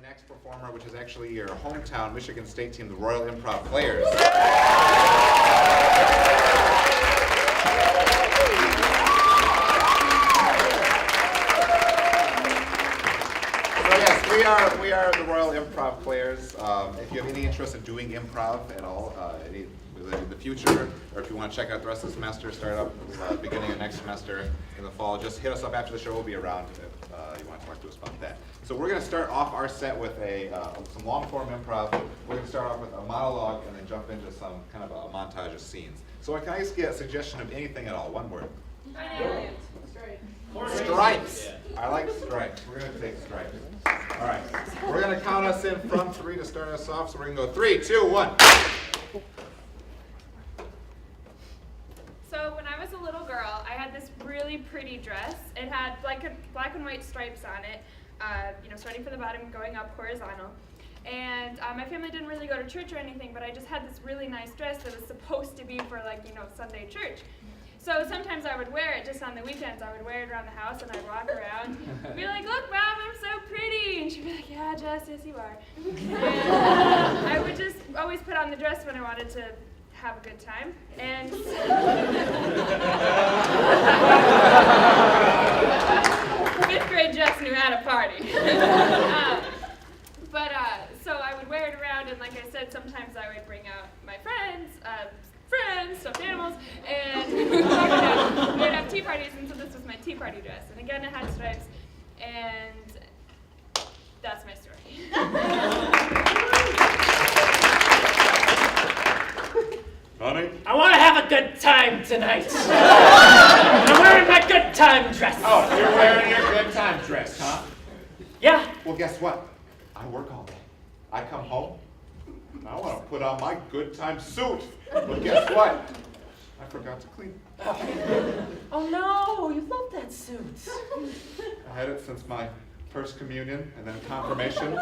next performer, which is actually your hometown Michigan State team, the Roial Improv Players. We are the Roial Improv Players. If you have any interest in doing improv at all, in the future, or if you want to check out the rest of the semester, start up beginning of next semester in the fall, just hit us up after the show. We'll be around if you want to talk to us about that. So we're going to start off our set with some long-form improv. We're going to start off with a monologue and then jump into some kind of a montage of scenes. So can I just get a suggestion of anything at all? One word. Stripes. I like stripes. We're going to take stripes. All right. We're going to count us in from 3 to start us off. So we're going to go 3, 2, 1. So when I was a little girl, I had this really pretty dress. It had black and white stripes on it, starting from the bottom, going up horizontal. And my family didn't really go to church or anything, but I just had this really nice dress that was supposed to be for Sunday church. So sometimes I would wear it just on the weekends. I would wear it around the house and I'd walk around and be like, "Look, Mom, I'm so pretty." And she'd be like, "Yeah, Jess, yes you are." And I would just always put on the dress when I wanted to have a good time. And fifth grade Jess knew how to party. So I would wear it around, and like I said, sometimes I would bring out my friends, stuffed animals, and we'd have tea parties, and so this was my tea party dress. And again, it had stripes, and that's my story. Honey? I want to have a good time tonight. I'm wearing my good time dress. Oh, you're wearing your good time dress, huh? Yeah. Well, guess what? I work all day. I come home, and I want to put on my good time suit. But guess what? I forgot to clean. Oh no, you love that suit. I had it since my first communion and then confirmation.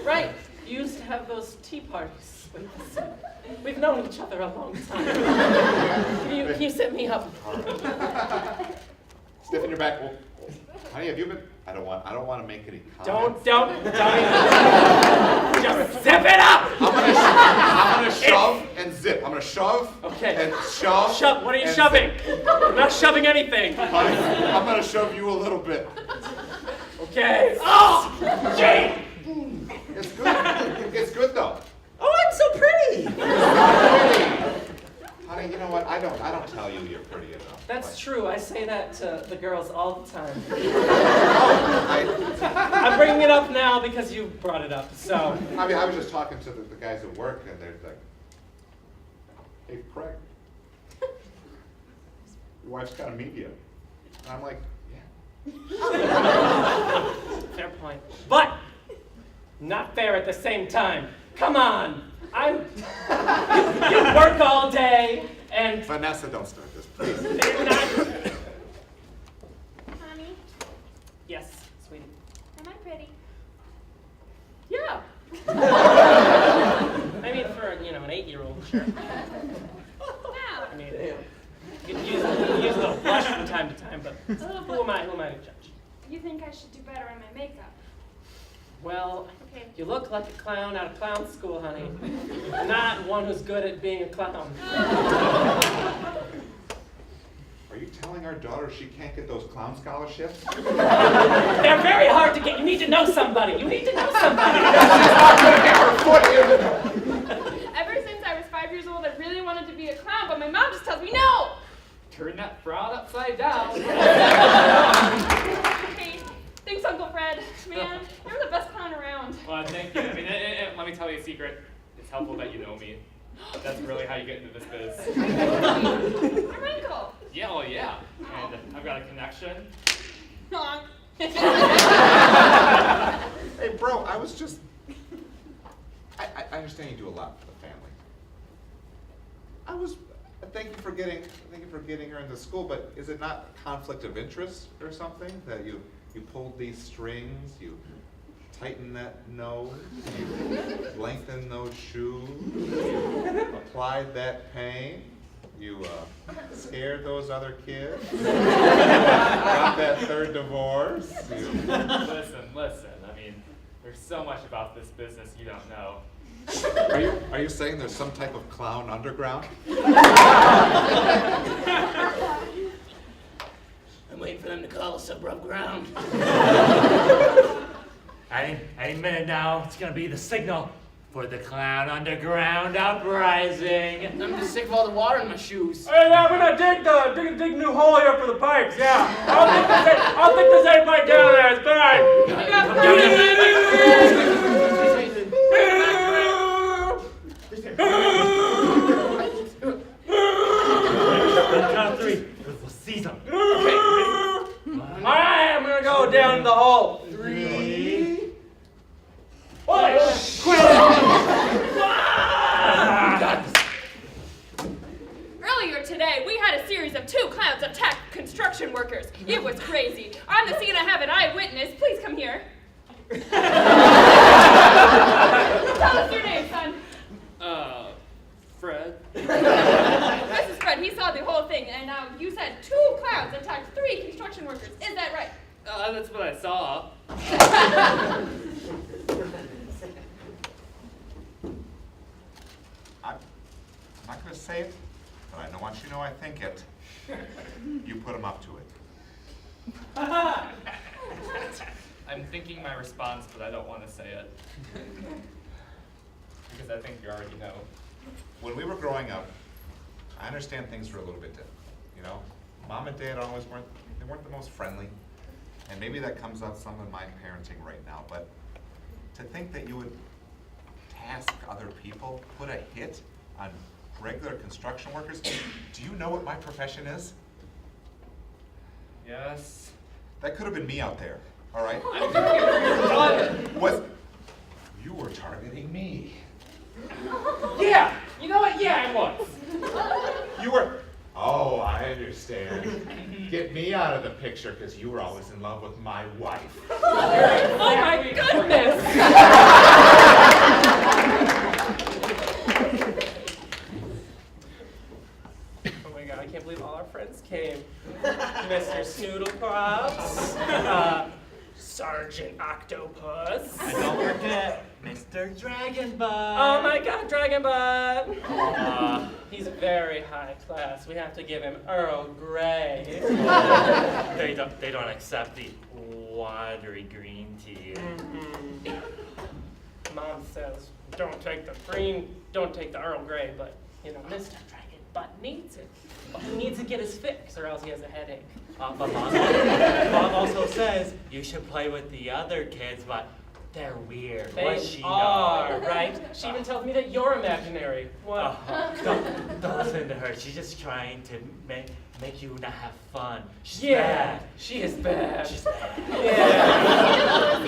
Right, you used to have those tea parties with us. We've known each other a long time. Can you set me up? Stiffen your back. Well, honey, have you been? I don't want to make any comments. Don't even. Just zip it up! I'm gonna shove and zip. I'm gonna shove and shove. Shove. What are you shoving? I'm not shoving anything. Honey, I'm gonna shove you a little bit. Okay. Oh, gee. It's good. It's good though. Oh, I'm so pretty. It's so pretty. Honey, you know what? I don't tell you you're pretty enough. That's true. I say that to the girls all the time. Oh, I'm bringing it up now because you brought it up. So. I mean, I was just talking to the guys at work, and they're like, "Hey, Craig, your wife's kind of media." And I'm like, "Yeah." Fair point. But not fair at the same time. Come on. You work all day and. Vanessa, don't start this, please. Honey, Yes, sweetie. am I pretty? Yeah. I mean, for an 8-year-old, sure. Wow. I mean, you can use a little blush from time to time, but A little who am I to judge? You think I should do better on my makeup? Well, Okay. you look like a clown out of clown school, honey. Not one who's good at being a clown. Are you telling our daughter she can't get those clown scholarships? They're very hard to get. You need to know somebody. Ever since I was 5 years old, I really wanted to be a clown, but my mom just tells me no. Turn that frown upside down. Hey, thanks, Uncle Fred. Man, you're the best clown around. Well, thank you. I mean, let me tell you a secret. It's helpful that you know me. That's really how you get into this biz. I'm Uncle. Yeah, well, yeah. And I've got a connection. Honk. Hey, bro, I was just... I understand you do a lot for the family. Thank you for getting her into school, but is it not a conflict of interest or something that you pulled these strings, you tighten that nose, you lengthen those shoes, you applied that paint, you scared those other kids, got that third divorce. Listen. I mean, There's so much about this business you don't know. Are you saying there's some type of clown underground? I'm waiting for them to call us above ground. Any minute now, it's gonna be the signal for the clown underground uprising. I'm just sick of all the water in my shoes. Hey, yeah, we're gonna dig a new hole here for the pipes, yeah. I'll think there's any pipe down there, it's fine. Count of three, we'll seize them. Alright, I'm gonna go down the hole. 3. Earlier today, we had a series of 2 clowns attack construction workers. It was crazy. On the scene, I have an eyewitness. Please come here. Tell us your name, son. Fred? This is Fred. He saw the whole thing, and you said 2 clowns attacked 3 construction workers. Is that right? That's what I saw. I'm not going to say it, but I want you to know I think it. You put him up to it. I'm thinking my response, but I don't want to say it. Because I think you already know. When we were growing up, I understand things were a little bit different. You know, Mom and Dad always weren't the most friendly. And maybe that comes out some in my parenting right now, but to think that you would task other people, put a hit on regular construction workers, do you know what my profession is? Yes. That could have been me out there, all right? You were targeting me. Yeah, you know what? Yeah, I was. You were, oh, I understand. Get me out of the picture because you were always in love with my wife. Oh my goodness! Oh my god, I can't believe all our friends came. Mr. Snoodlecrops, Sergeant Octopus. And don't forget, Mr. Dragonbutt. Oh my god, Dragonbutt! He's very high class. We have to give him Earl Grey. They don't accept the watery green tea. Mom says, don't take the green, don't take the Earl Grey, but, you know, Mr. Dragonbutt needs it. He needs to get his fix or else he has a headache. But Mom also says you should play with the other kids, but they're weird. What she are, know? right? She even tells me that you're imaginary. What? Don't listen to her. She's just trying to make you not have fun. She's Yeah, bad. she is bad. She's bad. Yeah.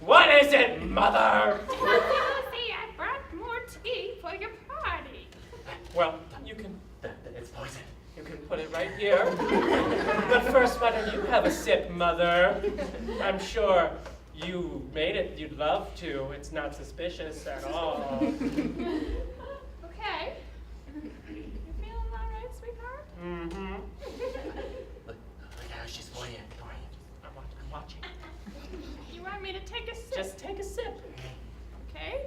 What is it, Mother? Lucy, I brought more tea for your party. Well, you can It's poison. put it right here. But first, why don't you have a sip, Mother? I'm sure you made it. You'd love to. It's not suspicious at all. Okay. You feeling all right, sweetheart? Mm-hmm. Look how she's playing. I'm watching. You want me to take a sip? Just take a sip. Okay.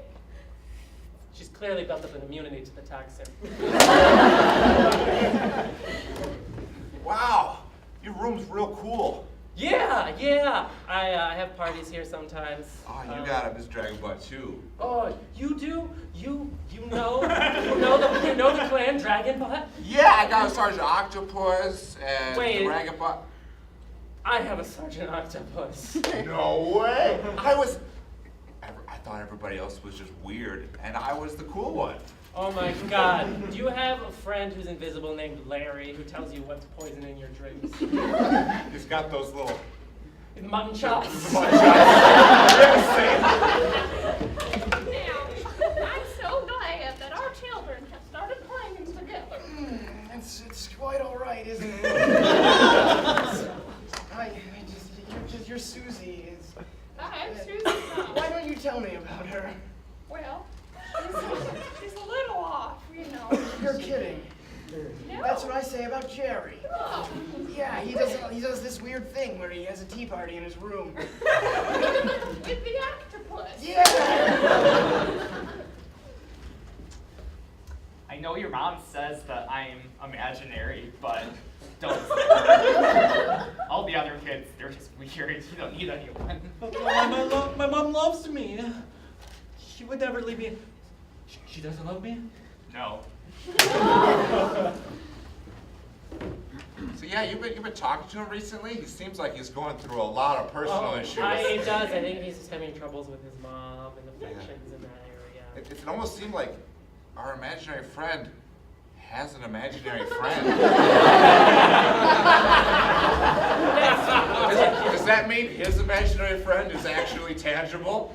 She's clearly built up an immunity to the toxin. Wow, your room's real cool. Yeah. I have parties here sometimes. Oh, you got a Miss Dragonbutt too. Oh, you do? You know the clan Dragonbutt? Yeah, I got a Sergeant Octopus and Wait. Dragonbutt. I have a Sergeant Octopus. No way. I thought everybody else was just weird, and I was the cool one. Oh my God. Do you have a friend who's invisible named Larry who tells you what's poison in your drinks? He's got those little. Mutton chops. Now, I'm so glad that our children have started playing together. It's quite all right, isn't it? Your Susie is. I'm Susie. Why don't you tell me about her? Well, she's a little off, you know. You're kidding. No. That's what I say about Jerry. Oh, Yeah, he does this weird thing where he has a tea party in his room. With the octopus. Yeah. I know your mom says that I'm imaginary, but don't. All the other kids, they're just weird. You don't need anyone. My mom loves me. She would never leave me. She doesn't love me? No. So yeah, you've been talking to him recently? He seems like he's going through a lot of personal issues. He does. I think he's just having troubles with his mom and affections in that area. It almost seemed like our imaginary friend has an imaginary friend. Does that mean his imaginary friend is actually tangible?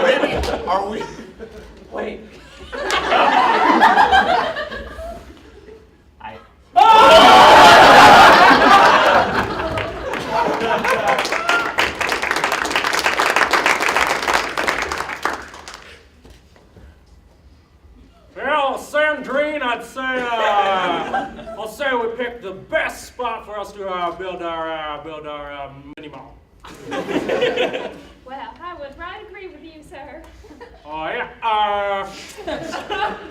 Maybe, are we? Wait. I. Well, Sandrine, I'd say we picked the best spot for us to build our mini mall. Well, I would right agree with you, sir. Oh yeah.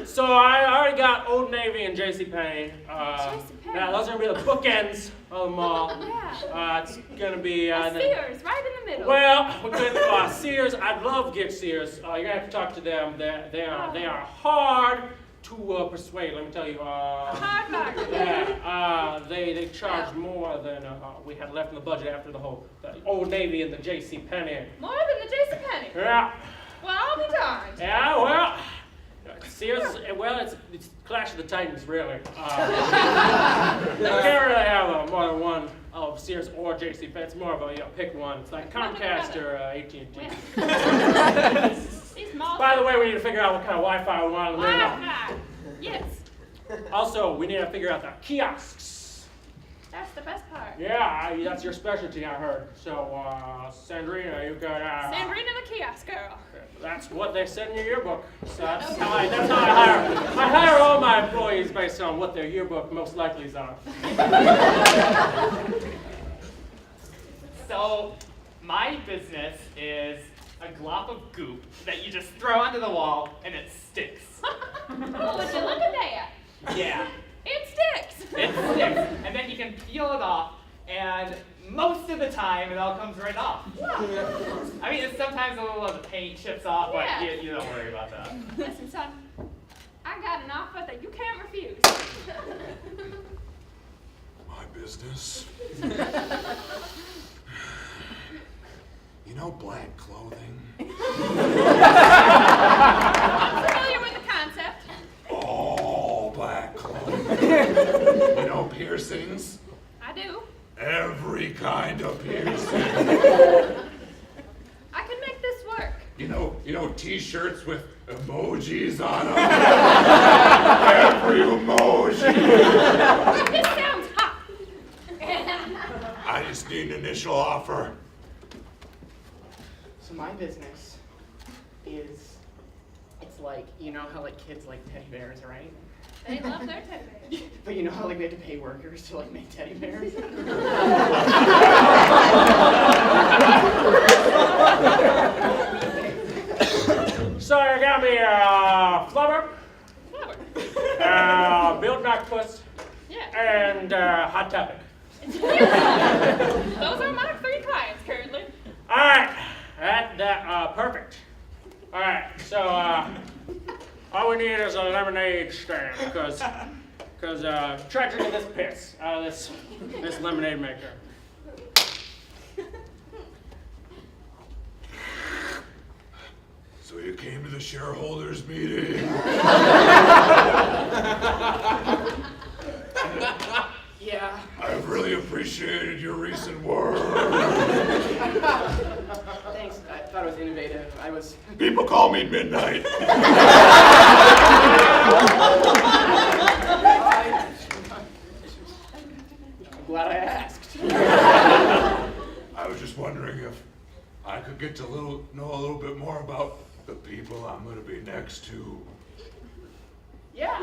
So I already got Old Navy and JCPenney. JCPenney. Now those are gonna be the bookends of the mall. Yeah. It's gonna be Sears, right in the middle. Well, we could Sears. I'd love to get Sears. You're gonna have to talk to them. They are hard to persuade. Let me tell you. Hard market. Yeah. They charge more than we had left in the budget after the Old Navy and the JCPenney. More than the JCPenney. Yeah. Well, I'll be darned. Yeah. Well. Sears, well, it's Clash of the Titans, really. You can't really have more than one of Sears or JCPenney. It's more of a pick one. It's like Comcast or AT&T. These malls. By the way, we need to figure out what kind of Wi-Fi we want to live on. Wi-Fi. Yes. Also, we need to figure out the kiosks. That's the best part. Yeah, that's your specialty, I heard. So, Sandrina, you got. Sandrina the kiosk girl. That's what they said in your yearbook. So that's how I hire. I hire all my employees based on what their yearbook most likelies are. So, my business is a glop of goop that you just throw onto the wall and it sticks. Oh, would you look at that? Yeah, It sticks. it sticks. And then you can peel it off, and most of the time it all comes right off. I mean, sometimes a little of the paint chips off, but Yeah. you don't worry about that. Listen, son, I got an offer that you can't refuse. My business? You know black clothing? Familiar with the concept? All black clothing. You know piercings? I do. Every kind of piercing. I can make this work. You know t-shirts with emojis on them? Every emoji. This sounds hot. I just need an initial offer. So my business is, it's like, you know how like kids like teddy bears, right? They love their teddy bears. But you know how like we have to pay workers to like make teddy bears? So you got me flubber, build back puss, Yeah. and hot topic. Those are my 3 clients currently. All right, that perfect. All right, so all we need is a lemonade stand because try drinking this piss out of this lemonade maker. So you came to the shareholders meeting? Yeah. I've really appreciated your recent work. Thanks. I thought it was innovative. People call me Midnight. I'm glad I asked. I was just wondering if I could get to know a little bit more about the people I'm going to be next to. Yeah.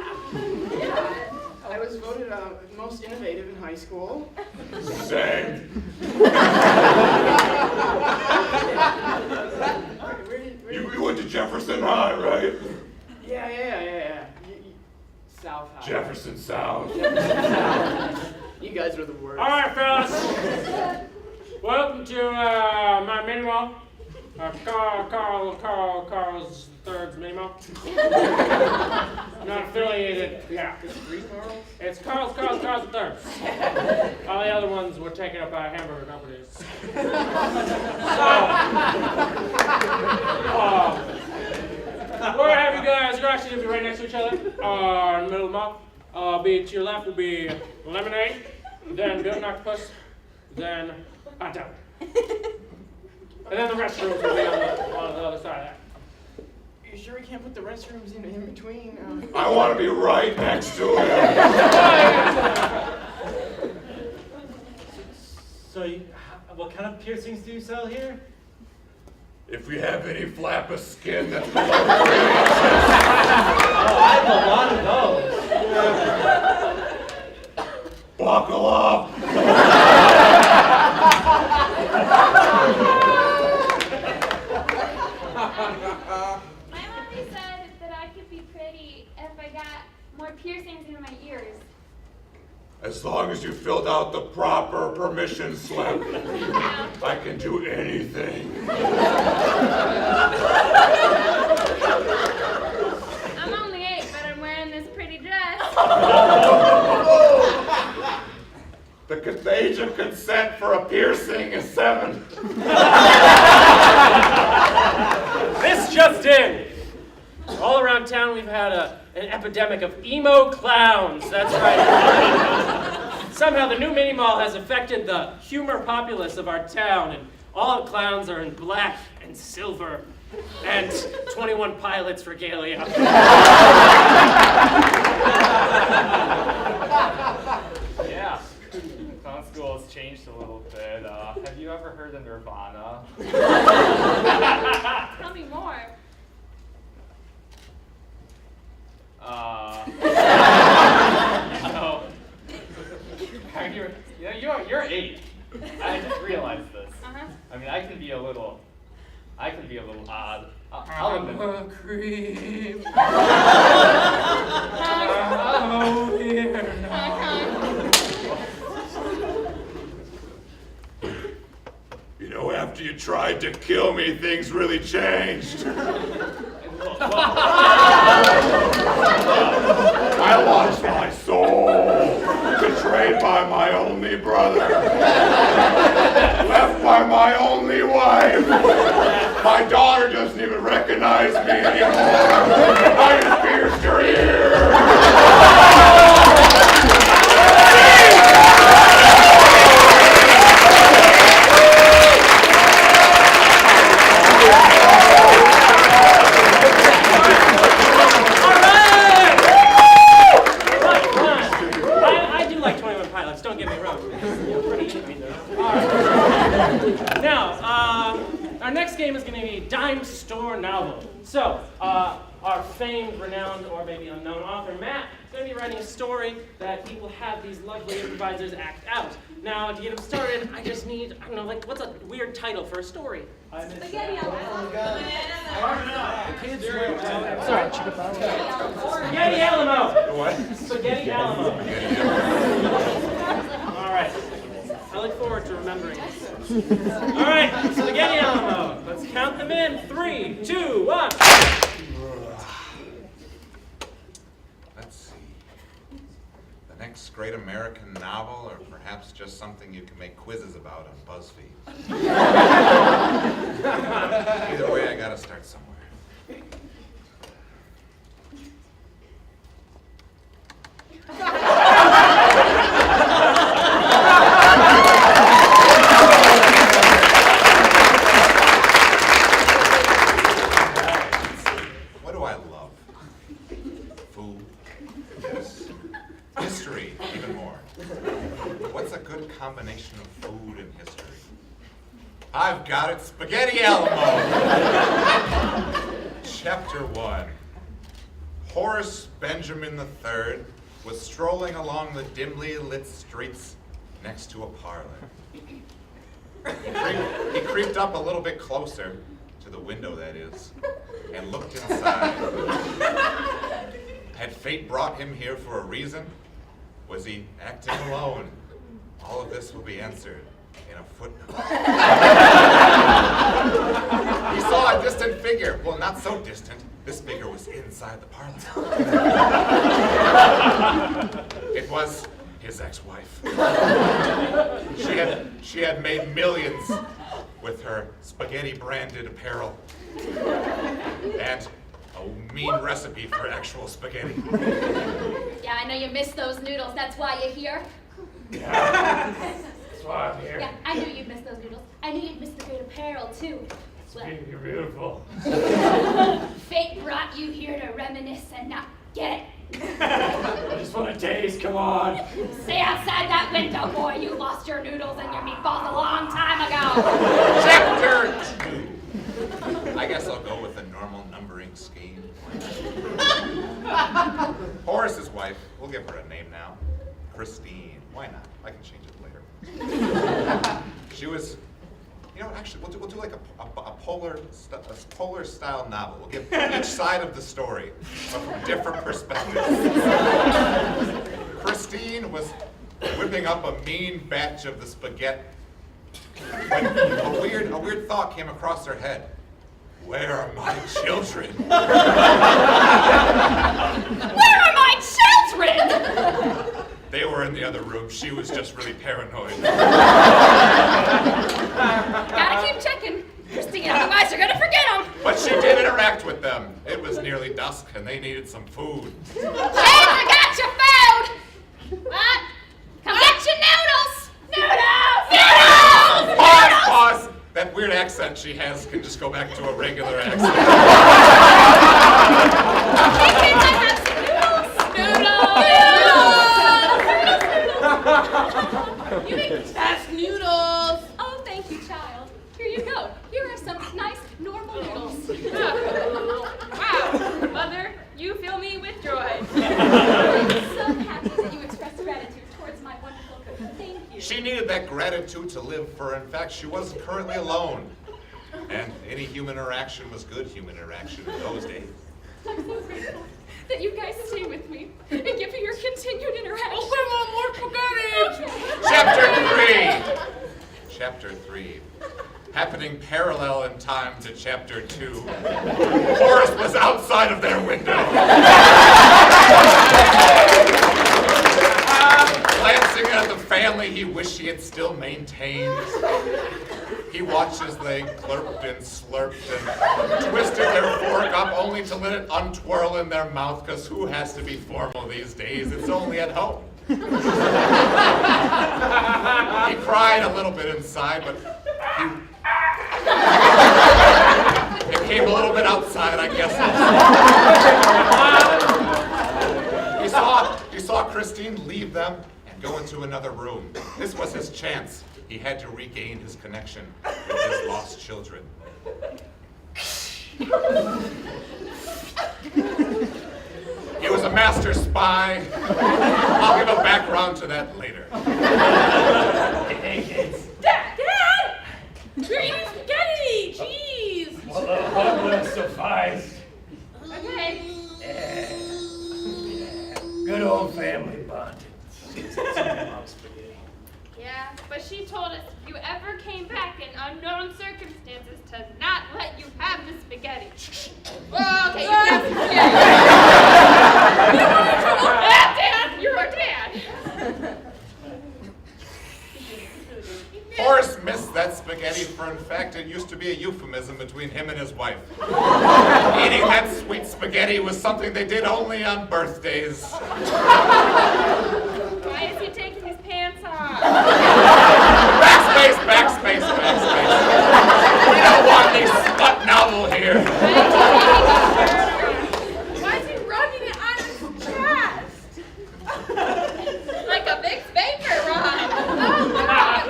I was voted most innovative in high school. Same. You went to Jefferson High, right? Yeah. South High. Jefferson South. You guys are the worst. All right, fellas. Welcome to my mini mall. Carl's Third's mini mall. Not affiliated. Yeah. It's three Carls? It's Carl's Third. All the other ones were taken up by hamburger companies. We're have you guys. You're actually gonna be right next to each other. In the middle of the mall. Be to your left will be lemonade, then Built Octopus, then hot dog. And then the restrooms will be on the other side of that. You sure we can't put the restrooms in between? I want to be right next to him. So, what kind of piercings do you sell here? If we have any flap of skin that's Oh, I have a lot of those. buckle up. My mommy said that I could be pretty if I got more piercings in my ears. As long as you filled out the proper permission slip, I can do anything. I'm only 8, but I'm wearing this pretty dress. The age of consent for a piercing is 7. This just in. All around town we've had an epidemic of emo clowns. That's right. Somehow the new mini mall has affected the humor populace of our town, and all clowns are in black and silver and 21 Pilots regalia. Yeah. Clown school has changed a little bit. Have you ever heard of Nirvana? Tell me more. You're 8. I just realized this. Uh-huh. I mean, I can be a little odd. I'll admit it. Creep. Oh, here. You know, after you tried to kill me, things really changed. I lost my soul, betrayed by my only brother, left by my only wife. My daughter doesn't even recognize me anymore. I just pierced her ear. Don't get me wrong. Now, our next game is going to be Dime Store Novel. So, our famed, renowned, or maybe unknown author, Matt, is going to be writing a story that he will have these lovely improvisers act out. Now, to get him started, I just need, I don't know, like, what's a weird title for a story? Spaghetti Alamo. Sorry. Spaghetti Alamo. What? Spaghetti Alamo. All right. I look forward to remembering this. All right, Spaghetti Alamo. Let's count them in. 3, 2, 1. Let's see. The next great American novel, or perhaps just something you can make quizzes about on BuzzFeed. Either way, I gotta start somewhere. What do I love? Food. Yes. History, even more. What's a good combination of food and history? I've got it, Spaghetti Alamo! Chapter 1. Horace Benjamin III was strolling along the dimly lit streets next to a parlor. He creeped up a little bit closer, to the window that is, and looked inside. Had fate brought him here for a reason? Was he acting alone? All of this will be answered in a footnote. He saw a distant figure. Well, not so distant. This figure was inside the parlor. It was his ex-wife. She had made millions with her spaghetti-branded apparel and a mean recipe for actual spaghetti. Yeah, I know you miss those noodles. That's why you're here. Yeah, that's why I'm here. Yeah, I knew you'd miss those noodles. I knew you'd miss the great apparel, too. Well, You're beautiful. fate brought you here to reminisce and not get it. I just want to taste, come on. Stay outside that window, boy. You lost your noodles and your meatballs a long time ago. Chapter 2. I guess I'll go with the normal numbering scheme. Horace's wife, we'll give her a name now. Christine. Why not? I can change it later. She was, you know, actually, we'll do like a polar style novel. We'll give each side of the story, but from different perspectives. Christine was whipping up a mean batch of the spaghetti when a weird thought came across her head. Where are my children? Where are my children? They were in the other room. She was just really paranoid. Gotta keep checking, Christine, otherwise you're gonna forget them. But she did interact with them. It was nearly dusk and they needed some food. Kids, I got your food. What? Come get your noodles. Noodles! Pause! That weird accent she has can just go back to a regular accent. Hey, kids, I have some noodles. You make the best noodles. Oh, thank you, child. Here you go. Here are some nice, normal noodles. Wow, Mother, you fill me with joy. I'm so happy that you expressed gratitude towards my wonderful cook. Thank you. She needed that gratitude to live, for in fact, she wasn't currently alone. And any human interaction was good human interaction in those days. I'm so grateful that you guys stay with me and give me your continued interaction. Oh, we want more spaghetti. Chapter 3. Chapter 3. Happening parallel in time to Chapter 2. Horace was outside of their window. Glancing at the family he wished he had still maintained. He watched as they clerped and slurped and twisted their fork up only to let it untwirl in their mouth, because who has to be formal these days? It's only at home. He cried a little bit inside, but it came a little bit outside, I guess. He saw Christine leave them and go into another room. This was his chance. He had to regain his connection with his lost children. He was a master spy. I'll give a background to that later. Hey, kids. Dad! We're eating spaghetti! Jeez! Well, the hot will suffice. Okay. Good old family bonding. Yeah, but she told us if you ever came back in unknown circumstances to not let you have the spaghetti. Well, okay, you can have the spaghetti. Dad, you're our dad. Horace missed that spaghetti, for in fact it used to be a euphemism between him and his wife. Eating that sweet spaghetti was something they did only on birthdays. Why is he taking his pants off? Backspace, backspace, backspace. We don't want any smut novel here. Why is he rubbing it on his chest? Like a big vapor rod. Oh, God.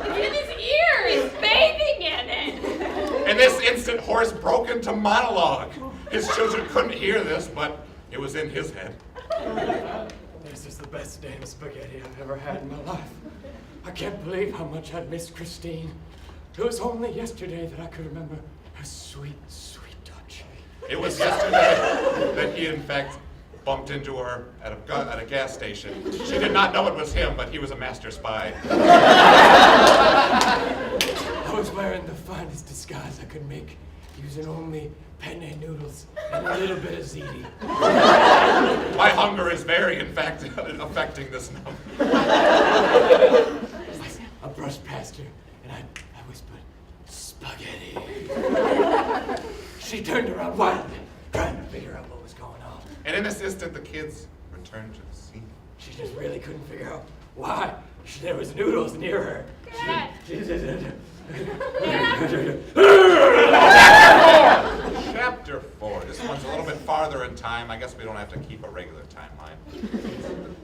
Look at his ear. He's bathing in it. In this instant, Horace broke into monologue. His children couldn't hear this, but it was in his head. This is the best damn spaghetti I've ever had in my life. I can't believe how much I missed Christine. It was only yesterday that I could remember her sweet, sweet touch. It was yesterday that he, in fact, bumped into her at a gas station. She did not know it was him, but he was a master spy. I was wearing the finest disguise I could make, using only penne noodles and a little bit of ziti. My hunger is very, in fact, affecting this now. I brushed past her and I whispered, "Spaghetti." She turned around wildly, trying to figure out what was going on. And in this instant, the kids returned to the scene. She just really couldn't figure out why there was noodles near her. Chapter 4. This one's a little bit farther in time. I guess we don't have to keep a regular timeline.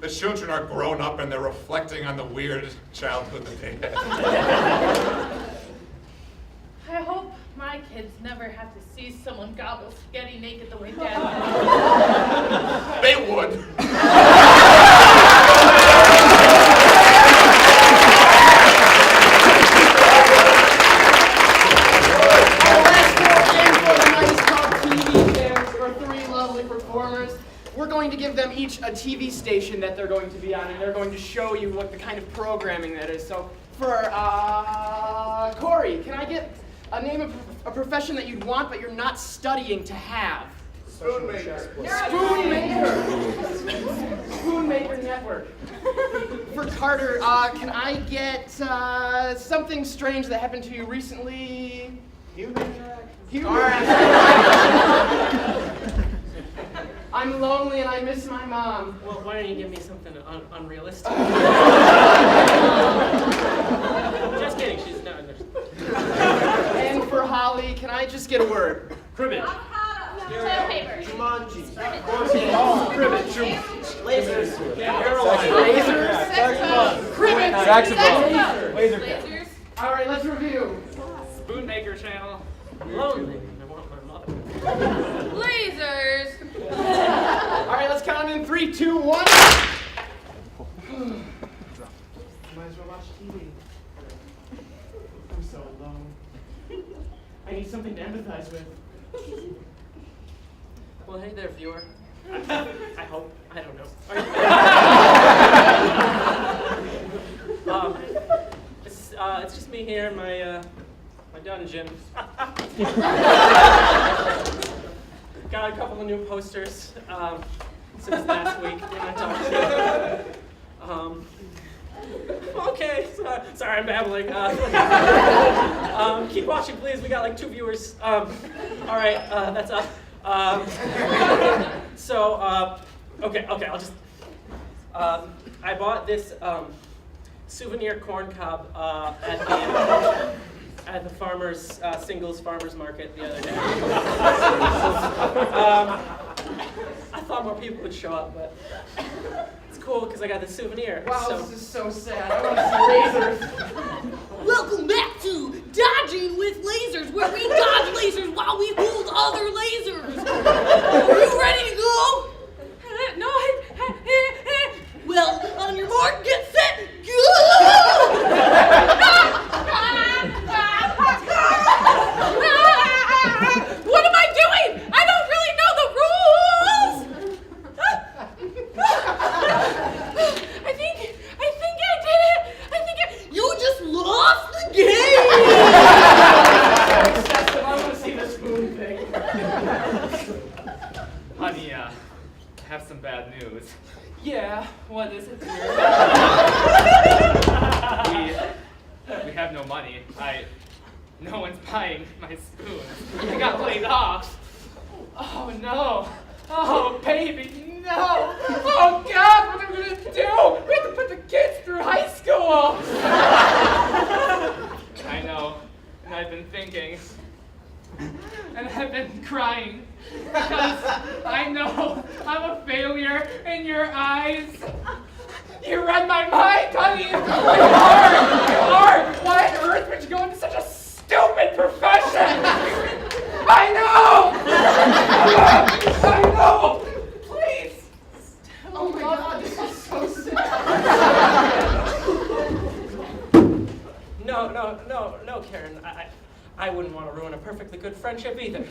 The children are grown up and they're reflecting on the weird childhood that they had. I hope my kids never have to see someone gobble spaghetti naked the way Dad did. They would. We're going to give them each a TV station that they're going to be on, and they're going to show you what the kind of programming that is. So for Corey, can I get a name of a profession that you'd want but you're not studying to have? Spoonmaker. Spoonmaker Network. For Carter, can I get something strange that happened to you recently? Human interaction. I'm lonely and I miss my mom. Well, why don't you give me something unrealistic? Just kidding, she's not. And for Holly, can I just get a word? Cribbage. Toilet paper. Jumanji. Cribbage. Lasers. Cribbage. Saxophone. Lasers. All right, let's review. Spoonmaker channel. Lonely. I want my mother. Lasers. All right, let's count in 3, 2, 1. Might as well watch TV. I'm so alone. I need something to empathize with. Well, hey there, viewer. I hope. I don't know. It's just me here in my dungeon. Got a couple of new posters since last week when I talked to you. Okay, sorry I'm babbling. Keep watching, please. We got like 2 viewers. All right, that's up. Okay, I'll just. I bought this souvenir corn cob at the farmers singles farmers market the other day. I thought more people would show up, but it's cool because I got the souvenir. Wow, so. this is so sad. I want to see lasers. Welcome back to Dodging with Lasers, where we dodge lasers while we hold other lasers. Are you ready to go? No, Well, on your mark, get set, go! What am I doing? I don't really know the rules. I think I did it. You just lost the game! Excessive. I want to see the spoon thing. Honey, I have some bad news. Yeah, what is it? We have no money. No one's buying my spoon. I got laid off. Oh no. Oh baby, no. Oh God, what am I gonna do? We have to put the kids through high school. I know, and I've been thinking, and I've been crying because I know I'm a failure in your eyes. You read my mind, honey. My heart. Why on earth would you go into such a stupid profession? I know. no, Karen. I wouldn't want to ruin a perfectly good friendship either.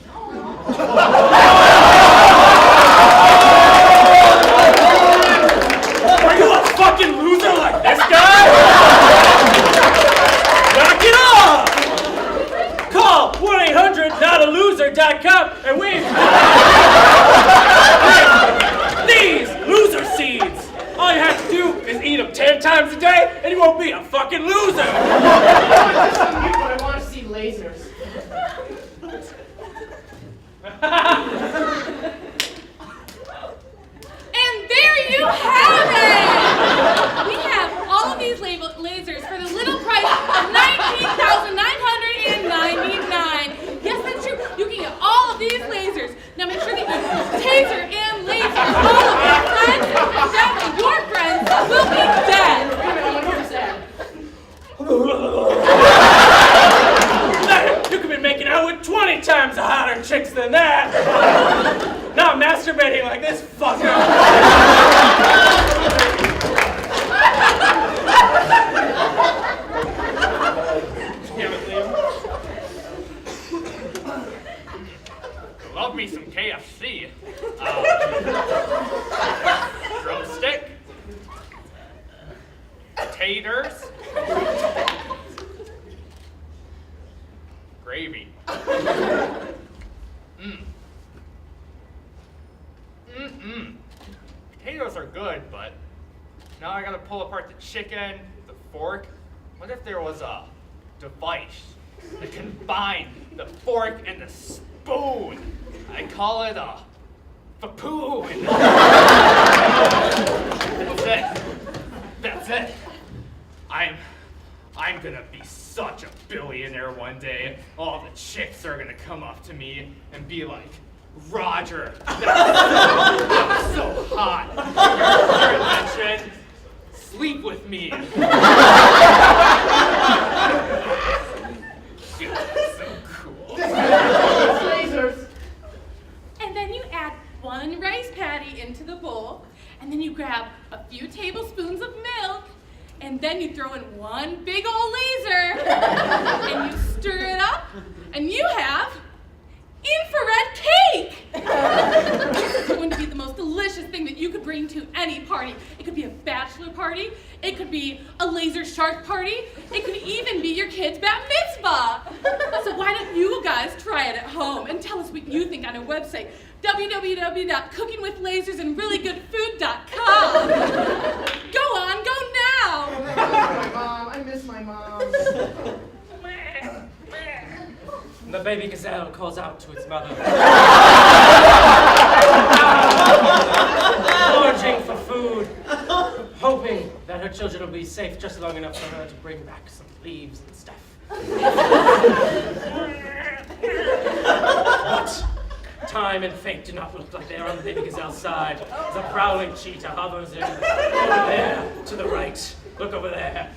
Are you a fucking loser like this guy? Knock it off! Call 1-800-NOTALOSER.com and we... These loser seeds! All you have to do is eat them 10 times a day and you won't be a fucking loser! But I want to see lasers. And there you have it! We have all of these lasers for the little price of $19,999. Yes, that's true. You can get all of these lasers. Now make sure that you taser and laser all of your friends, and then your friends will be dead. Wait a minute, I'm gonna hear this ad. You could be making out with 20 times hotter chicks than that! Not masturbating like this fucker! Damn it, Liam. Love me some KFC. Drumstick. Taters. Gravy. Potatoes are good, but now I gotta pull apart the chicken, the fork. What if there was a device that combined the fork and the spoon? I call it a fapoon. That's it. I'm gonna be such a billionaire one day. All the chicks are gonna come up to me and be like, Roger, that was so hot. Your invention, sleep with me. Dude, that's so cool. Lasers. And then you add 1 rice patty into the bowl, and then you grab a few tablespoons of milk, and then you throw in 1 big old laser, and you stir it up, and you have infrared cake! This is going to be the most delicious thing that you could bring to any party. It could be a bachelor party, it could be a laser shark party, it could even be your kid's bat mitzvah. So why don't you guys try it at home and tell us what you think on our website, www.cookingwithlasers.andreallygoodfood.com. Go on, go now! I miss my mom. The baby gazelle calls out to its mother. Foraging for food, hoping that her children will be safe just long enough for her to bring back some leaves and stuff. But time and fate do not look like they are on the baby gazelle's side. As a prowling cheetah hovers in. Over there, to the right. Look over there.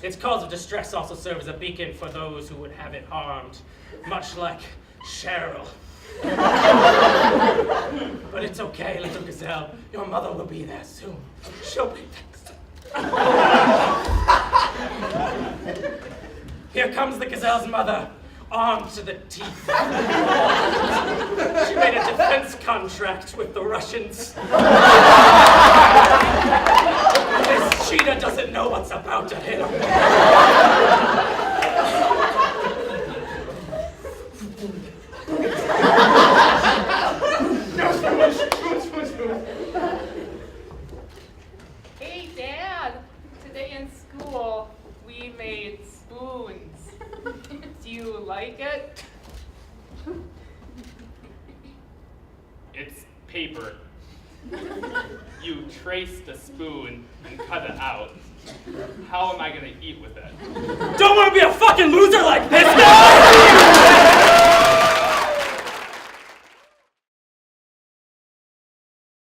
Its calls of distress also serve as a beacon for those who would have it harmed, much like Cheryl. But it's okay, little gazelle. Your mother will be there soon. She'll be there. Here comes the gazelle's mother, armed to the teeth. She made a defense contract with the Russians. This cheetah doesn't know what's about to hit him. Hey, Dad. Today in school, we made spoons. Do you like it? It's paper. You trace the spoon and cut it out. How am I gonna eat with it? Don't want to be a fucking loser like this guy!